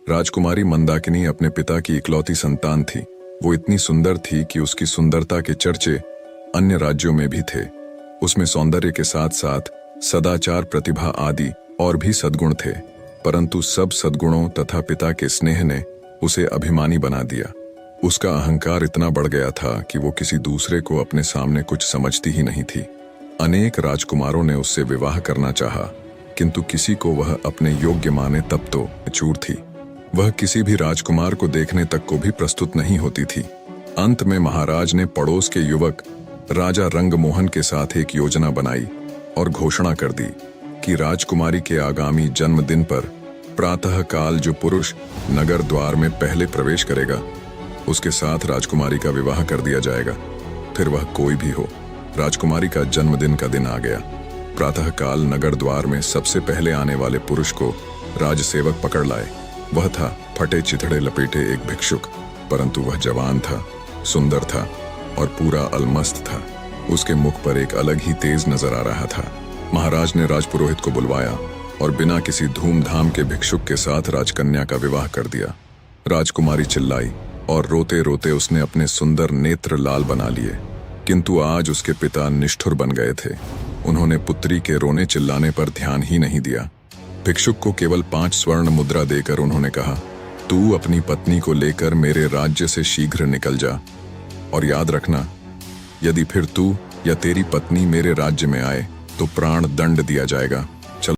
राजकुमारी मंदाकिनी अपने पिता की इकलौती संतान थी। वो इतनी सुंदर थी कि उसकी सुंदरता के चर्चे अन्य राज्यों में भी थे। उसमें सौंदर्य के साथ साथ सदाचार, प्रतिभा आदि और भी सद्गुण थे, परंतु सब सद्गुणों तथा पिता के स्नेह ने उसे अभिमानी बना दिया। उसका अहंकार इतना बढ़ गया था कि वो किसी दूसरे को अपने सामने कुछ समझती ही नहीं थी। अनेक राजकुमारों ने उससे विवाह करना चाहा, किंतु किसी को वह अपने योग्य माने तब तो चूर थी। वह किसी भी राजकुमार को देखने तक को भी प्रस्तुत नहीं होती थी। अंत में महाराज ने पड़ोस के युवक राजा रंगमोहन के साथ एक योजना बनाई और घोषणा कर दी कि राजकुमारी के आगामी जन्मदिन पर प्रातः काल जो पुरुष नगर द्वार में पहले प्रवेश करेगा उसके साथ राजकुमारी का विवाह कर दिया जाएगा, फिर वह कोई भी हो। राजकुमारी का जन्मदिन का दिन आ गया। प्रातः काल नगर द्वार में सबसे पहले आने वाले पुरुष को राजसेवक पकड़ लाए। वह था फटे चिथड़े लपेटे एक भिक्षुक, परंतु वह जवान था, सुंदर था और पूरा अलमस्त था। उसके मुख पर एक अलग ही तेज नजर आ रहा था। महाराज ने राजपुरोहित को बुलवाया और बिना किसी धूमधाम के भिक्षुक के साथ राजकन्या का विवाह कर दिया। राजकुमारी चिल्लाई और रोते रोते उसने अपने सुंदर नेत्र लाल बना लिए, किंतु आज उसके पिता निष्ठुर बन गए थे। उन्होंने पुत्री के रोने चिल्लाने पर ध्यान ही नहीं दिया। भिक्षुक को केवल 5 स्वर्ण मुद्रा देकर उन्होंने कहा, तू अपनी पत्नी को लेकर मेरे राज्य से शीघ्र निकल जा, और याद रखना, यदि फिर तू या तेरी पत्नी मेरे राज्य में आए तो प्राण दंड दिया जाएगा।